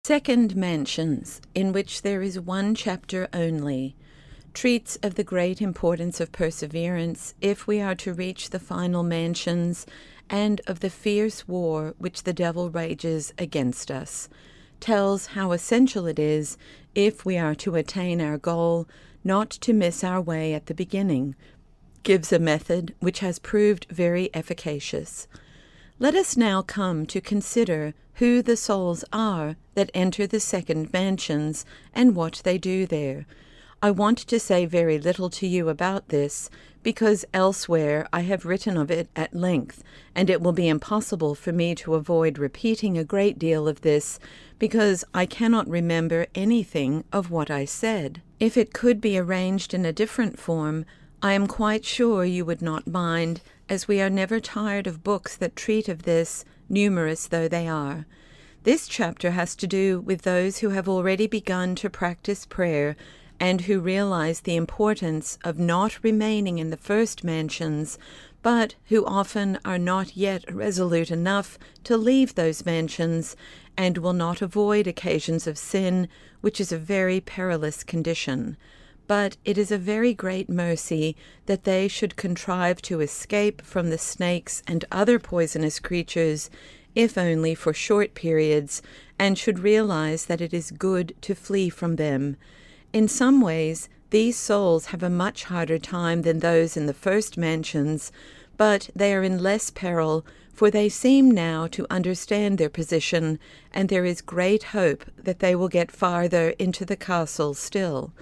Second Mansions, in which there is one chapter only, treats of the great importance of perseverance if we are to reach the final mansions, and of the fierce war which the devil rages against us, tells how essential it is, if we are to attain our goal, not to miss our way at the beginning, gives a method which has proved very efficacious. Let us now come to consider who the souls are that enter the second mansions, and what they do there. I want to say very little to you about this, because elsewhere I have written of it at length, and it will be impossible for me to avoid repeating a great deal of this, because I cannot remember anything of what I said. If it could be arranged in a different form, I am quite sure you would not mind, as we are never tired of books that treat of this, numerous though they are. This chapter has to do with those who have already begun to practice prayer, and who realize the importance of not remaining in the first mansions, but who often are not yet resolute enough to leave those mansions, and will not avoid occasions of sin, which is a very perilous condition. But it is a very great mercy that they should contrive to escape from the snakes and other poisonous creatures, if only for short periods, and should realize that it is good to flee from them. In some ways, these souls have a much harder time than those in the first mansions, but they are in less peril, for they seem now to understand their position, and there is great hope that they will get farther into the castle still.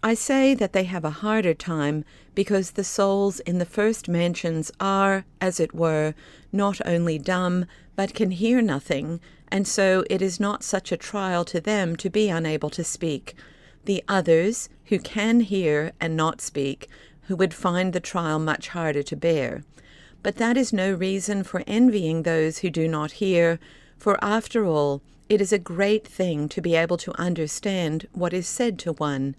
I say that they have a harder time because the souls in the first mansions are, as it were, not only dumb, but can hear nothing, and so it is not such a trial to them to be unable to speak. The others, who can hear and not speak, who would find the trial much harder to bear. But that is no reason for envying those who do not hear, for after all, it is a great thing to be able to understand what is said to one.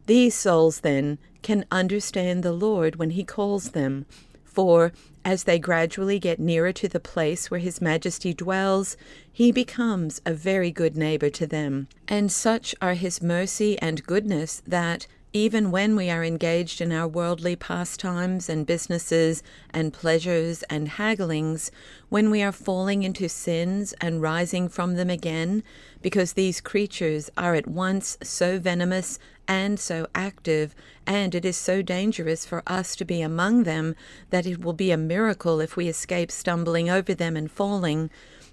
These souls, then, can understand the Lord when he calls them, for, as they gradually get nearer to the place where his majesty dwells, he becomes a very good neighbor to them. And such are his mercy and goodness that, even when we are engaged in our worldly pastimes and businesses and pleasures and hagglings, when we are falling into sins and rising from them again, because these creatures are at once so venomous and so active, and it is so dangerous for us to be among them that it will be a miracle if we escape stumbling over them and falling.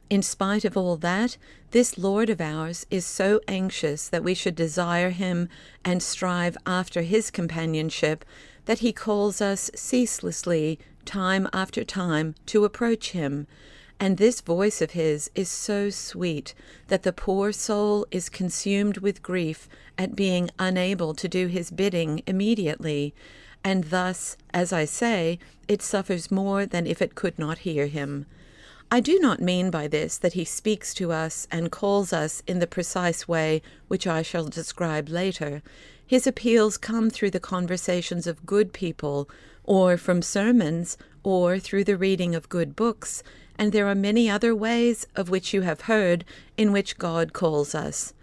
In spite of all that, this Lord of ours is so anxious that we should desire him and strive after his companionship that he calls us ceaselessly, time after time, to approach him. And this voice of his is so sweet that the poor soul is consumed with grief at being unable to do his bidding immediately, and thus, as I say, it suffers more than if it could not hear him. I do not mean by this that he speaks to us and calls us in the precise way which I shall describe later. His appeals come through the conversations of good people, or from sermons, or through the reading of good books, and there are many other ways of which you have heard in which God calls us.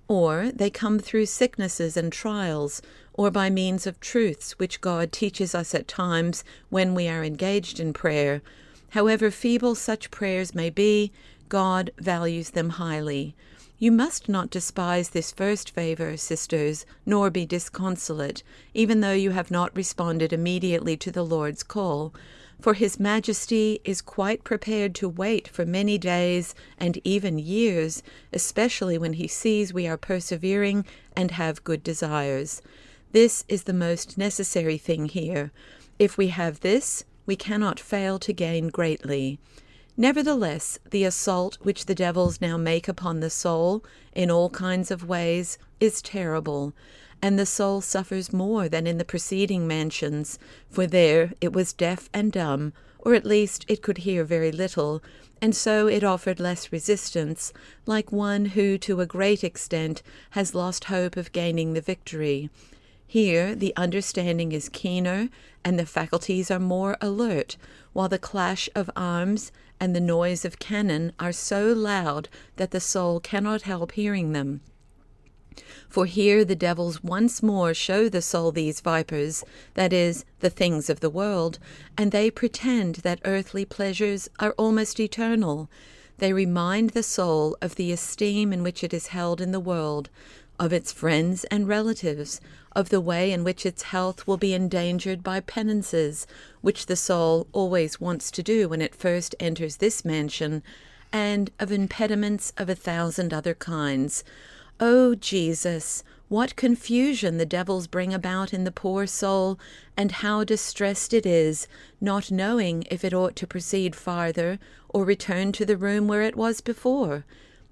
Or they come through sicknesses and trials, or by means of truths which God teaches us at times when we are engaged in prayer. However feeble such prayers may be, God values them highly. You must not despise this first favor, sisters, nor be disconsolate, even though you have not responded immediately to the Lord's call. For his majesty is quite prepared to wait for many days and even years, especially when he sees we are persevering and have good desires. This is the most necessary thing here. If we have this, we cannot fail to gain greatly. Nevertheless, the assault which the devils now make upon the soul, in all kinds of ways, is terrible, and the soul suffers more than in the preceding mansions, for there it was deaf and dumb, or at least it could hear very little, and so it offered less resistance, like one who to a great extent has lost hope of gaining the victory. Here the understanding is keener, and the faculties are more alert, while the clash of arms and the noise of cannon are so loud that the soul cannot help hearing them. For here the devils once more show the soul these vipers, that is, the things of the world, and they pretend that earthly pleasures are almost eternal. They remind the soul of the esteem in which it is held in the world, of its friends and relatives, of the way in which its health will be endangered by penances, which the soul always wants to do when it first enters this mansion, and of impediments of 1,000 other kinds. O Jesus, what confusion the devils bring about in the poor soul, and how distressed it is, not knowing if it ought to proceed farther, or return to the room where it was before.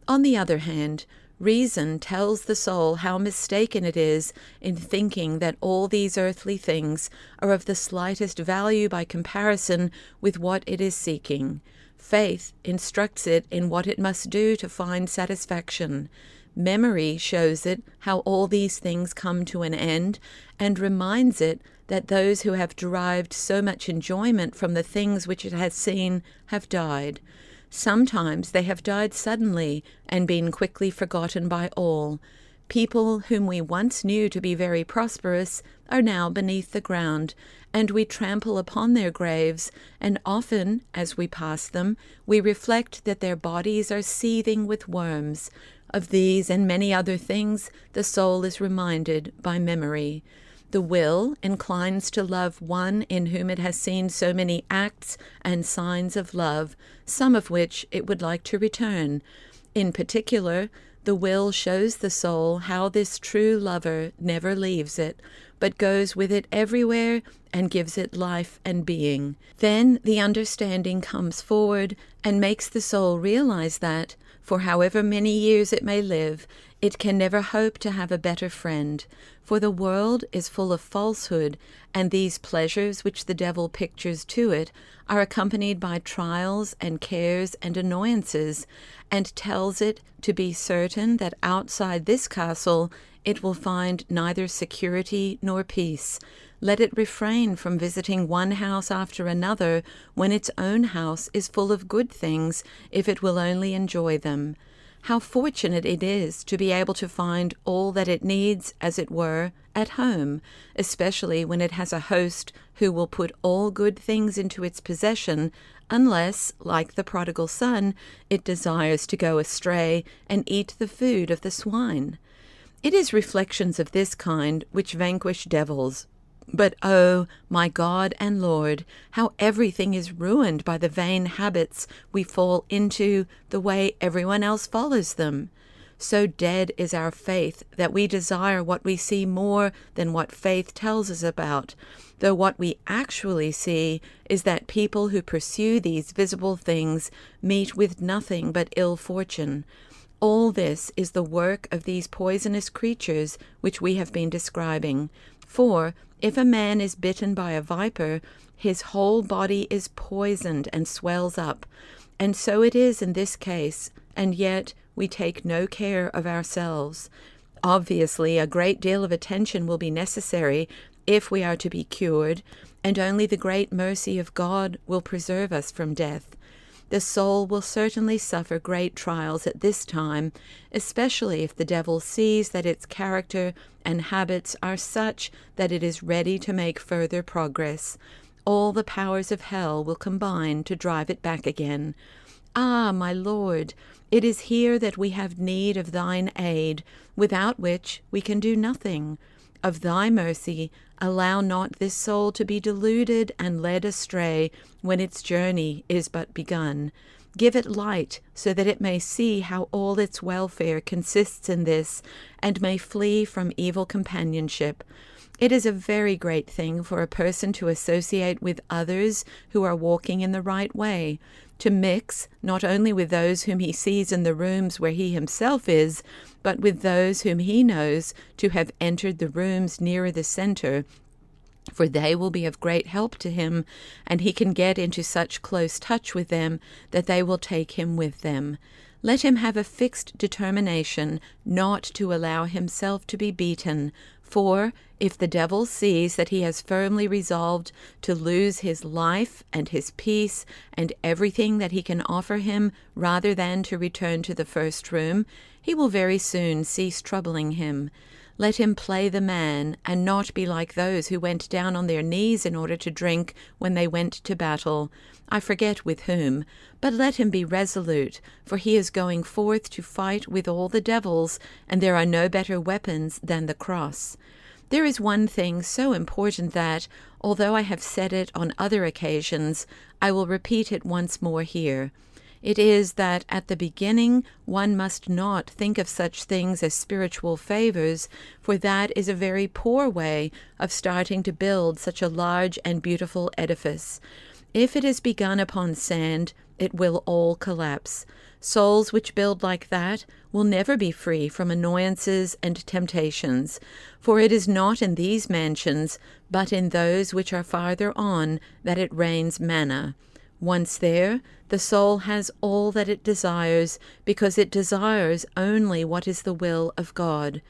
On the other hand, reason tells the soul how mistaken it is in thinking that all these earthly things are of the slightest value by comparison with what it is seeking. Faith instructs it in what it must do to find satisfaction. Memory shows it how all these things come to an end, and reminds it that those who have derived so much enjoyment from the things which it has seen have died. Sometimes they have died suddenly and been quickly forgotten by all. People whom we once knew to be very prosperous are now beneath the ground, and we trample upon their graves, and often, as we pass them, we reflect that their bodies are seething with worms. Of these and many other things the soul is reminded by memory. The will inclines to love one in whom it has seen so many acts and signs of love, some of which it would like to return. In particular, the will shows the soul how this true lover never leaves it, but goes with it everywhere and gives it life and being. Then the understanding comes forward and makes the soul realize that, for however many years it may live, it can never hope to have a better friend, for the world is full of falsehood, and these pleasures which the devil pictures to it are accompanied by trials and cares and annoyances, and tells it to be certain that outside this castle it will find neither security nor peace. Let it refrain from visiting one house after another when its own house is full of good things, if it will only enjoy them. How fortunate it is to be able to find all that it needs, as it were, at home, especially when it has a host who will put all good things into its possession, unless, like the prodigal son, it desires to go astray and eat the food of the swine. It is reflections of this kind which vanquish devils. But oh, my God and Lord, how everything is ruined by the vain habits we fall into the way everyone else follows them. So dead is our faith that we desire what we see more than what faith tells us about, though what we actually see is that people who pursue these visible things meet with nothing but ill fortune. All this is the work of these poisonous creatures which we have been describing. For if a man is bitten by a viper, his whole body is poisoned and swells up. And so it is in this case, and yet we take no care of ourselves. Obviously, a great deal of attention will be necessary if we are to be cured, and only the great mercy of God will preserve us from death. The soul will certainly suffer great trials at this time, especially if the devil sees that its character and habits are such that it is ready to make further progress. All the powers of hell will combine to drive it back again. Ah, my Lord, it is here that we have need of thine aid, without which we can do nothing. Of thy mercy, allow not this soul to be deluded and led astray when its journey is but begun. Give it light, so that it may see how all its welfare consists in this, and may flee from evil companionship. It is a very great thing for a person to associate with others who are walking in the right way, to mix not only with those whom he sees in the rooms where he himself is, but with those whom he knows to have entered the rooms nearer the center, for they will be of great help to him, and he can get into such close touch with them that they will take him with them. Let him have a fixed determination not to allow himself to be beaten, For if the devil sees that he has firmly resolved to lose his life and his peace and everything that he can offer him rather than to return to the first room, he will very soon cease troubling him. Let him play the man, and not be like those who went down on their knees in order to drink when they went to battle. I forget with whom, but let him be resolute, for he is going forth to fight with all the devils, and there are no better weapons than the cross. There is one thing so important that, although I have said it on other occasions, I will repeat it once more here. It is that at the beginning one must not think of such things as spiritual favors, for that is a very poor way of starting to build such a large and beautiful edifice. If it is begun upon sand, it will all collapse. Souls which build like that will never be free from annoyances and temptations, for it is not in these mansions, but in those which are farther on, that it rains manna. Once there, the soul has all that it desires, because it desires only what is the will of God.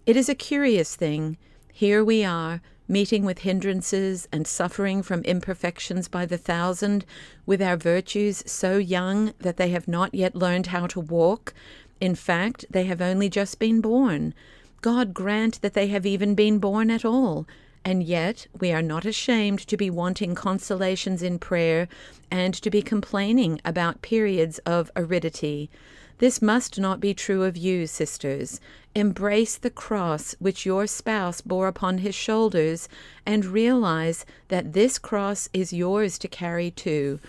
It is a curious thing. Here we are, meeting with hindrances and suffering from imperfections by the thousand, with our virtues so young that they have not yet learned how to walk. In fact, they have only just been born. God grant that they have even been born at all. And yet we are not ashamed to be wanting consolations in prayer and to be complaining about periods of aridity. This must not be true of you, sisters. Embrace the cross which your spouse bore upon his shoulders, and realize that this cross is yours to carry too.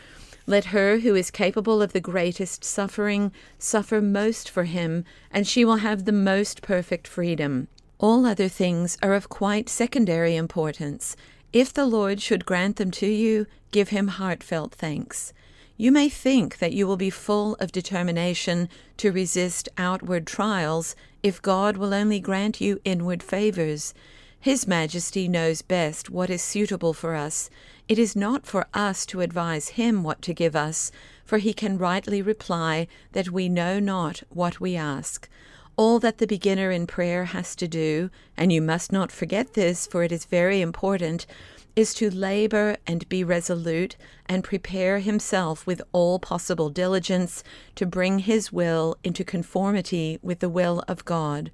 Let her who is capable of the greatest suffering suffer most for him, and she will have the most perfect freedom. All other things are of quite secondary importance. If the Lord should grant them to you, give him heartfelt thanks. You may think that you will be full of determination to resist outward trials if God will only grant you inward favors. His Majesty knows best what is suitable for us. It is not for us to advise him what to give us, for he can rightly reply that we know not what we ask. All that the beginner in prayer has to do, and you must not forget this, for it is very important, is to labor and be resolute and prepare himself with all possible diligence to bring his will into conformity with the will of God.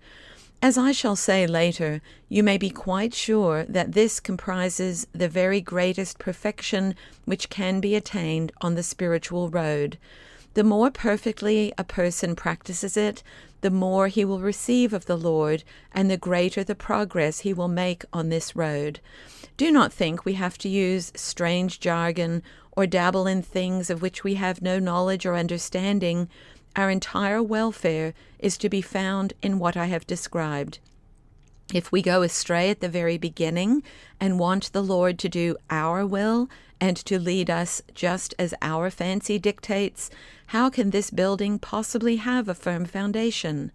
As I shall say later, you may be quite sure that this comprises the very greatest perfection which can be attained on the spiritual road. The more perfectly a person practices it, the more he will receive of the Lord, and the greater the progress he will make on this road. Do not think we have to use strange jargon or dabble in things of which we have no knowledge or understanding. Our entire welfare is to be found in what I have described. If we go astray at the very beginning and want the Lord to do our will and to lead us just as our fancy dictates, how can this building possibly have a firm foundation?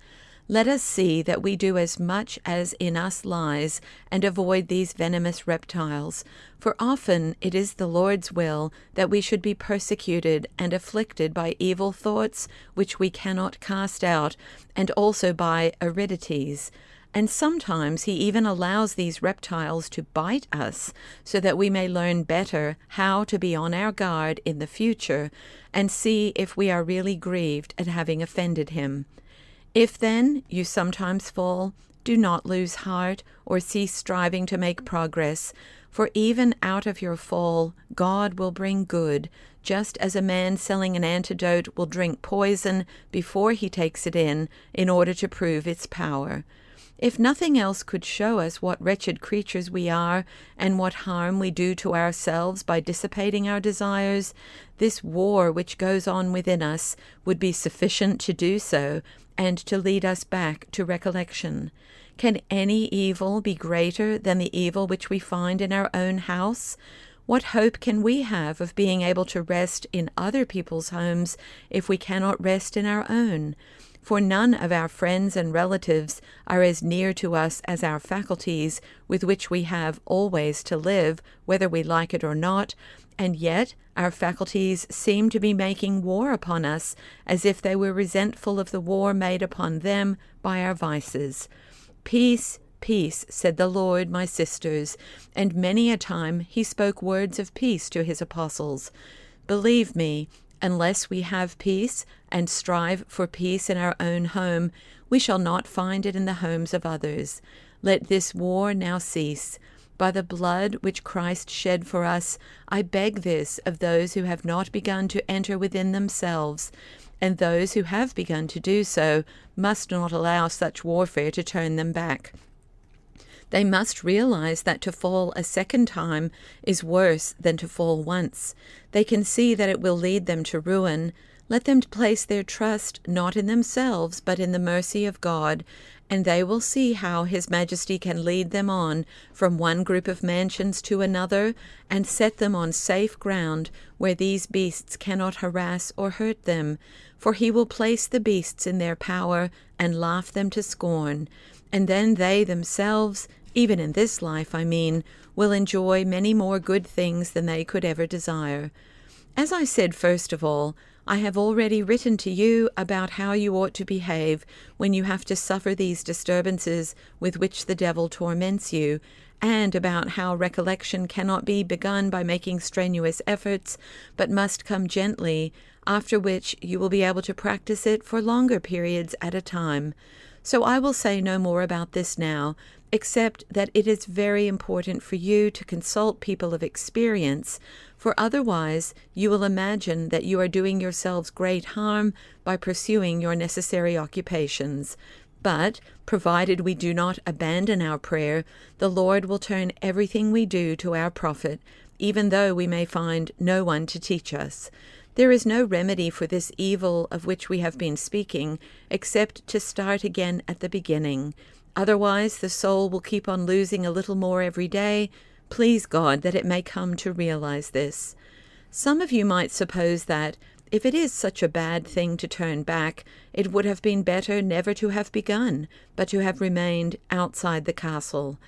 Let us see that we do as much as in us lies and avoid these venomous reptiles, for often it is the Lord's will that we should be persecuted and afflicted by evil thoughts which we cannot cast out, and also by aridities. And sometimes he even allows these reptiles to bite us, so that we may learn better how to be on our guard in the future, and see if we are really grieved at having offended him. If then you sometimes fall, do not lose heart or cease striving to make progress, for even out of your fall God will bring good, just as a man selling an antidote will drink poison before he takes it in order to prove its power. If nothing else could show us what wretched creatures we are and what harm we do to ourselves by dissipating our desires, this war which goes on within us would be sufficient to do so and to lead us back to recollection. Can any evil be greater than the evil which we find in our own house? What hope can we have of being able to rest in other people's homes if we cannot rest in our own? For none of our friends and relatives are as near to us as our faculties, with which we have always to live, whether we like it or not, and yet our faculties seem to be making war upon us, as if they were resentful of the war made upon them by our vices. Peace, Peace, said the Lord, my sisters, and many a time he spoke words of peace to his apostles. Believe me, unless we have peace and strive for peace in our own home, we shall not find it in the homes of others. Let this war now cease. By the blood which Christ shed for us, I beg this of those who have not begun to enter within themselves, and those who have begun to do so must not allow such warfare to turn them back. They must realize that to fall a second time is worse than to fall once. They can see that it will lead them to ruin. Let them place their trust not in themselves, but in the mercy of God, and they will see how His Majesty can lead them on from one group of mansions to another, and set them on safe ground where these beasts cannot harass or hurt them. For He will place the beasts in their power and laugh them to scorn. And then they themselves, even in this life, will enjoy many more good things than they could ever desire. As I said, first of all, I have already written to you about how you ought to behave when you have to suffer these disturbances with which the devil torments you, and about how recollection cannot be begun by making strenuous efforts, but must come gently, after which you will be able to practice it for longer periods at a time. So I will say no more about this now, except that it is very important for you to consult people of experience, for otherwise you will imagine that you are doing yourselves great harm by pursuing your necessary occupations. But, provided we do not abandon our prayer, the Lord will turn everything we do to our profit, even though we may find no one to teach us. There is no remedy for this evil of which we have been speaking, except to start again at the beginning. Otherwise, the soul will keep on losing a little more every day. Please God that it may come to realize this. Some of you might suppose that, if it is such a bad thing to turn back, it would have been better never to have begun, but to have remained outside the castle.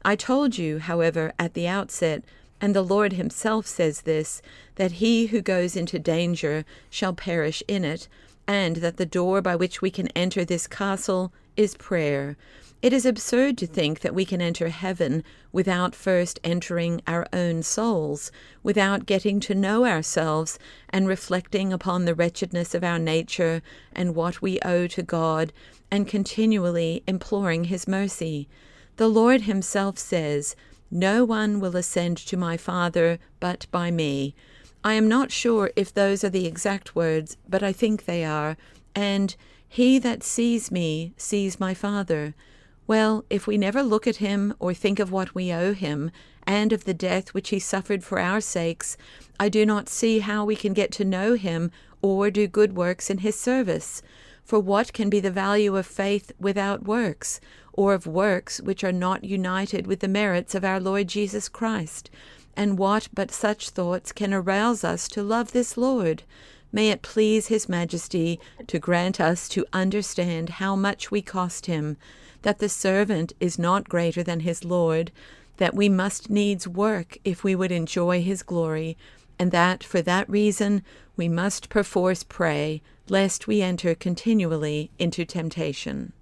I told you, however, at the outset, and the Lord Himself says this, that he who goes into danger shall perish in it, and that the door by which we can enter this castle is prayer. It is absurd to think that we can enter heaven without first entering our own souls, without getting to know ourselves and reflecting upon the wretchedness of our nature and what we owe to God, and continually imploring His mercy. The Lord Himself says, "No one will ascend to my Father but by me." I am not sure if those are the exact words, but I think they are. And "He that sees me sees my Father." Well, if we never look at Him or think of what we owe Him, and of the death which He suffered for our sakes, I do not see how we can get to know Him or do good works in His service. For what can be the value of faith without works, or of works which are not united with the merits of our Lord Jesus Christ? And what but such thoughts can arouse us to love this Lord? May it please His Majesty to grant us to understand how much we cost Him, that the servant is not greater than his Lord, that we must needs work if we would enjoy His glory, and that for that reason we must perforce pray, lest we enter continually into temptation.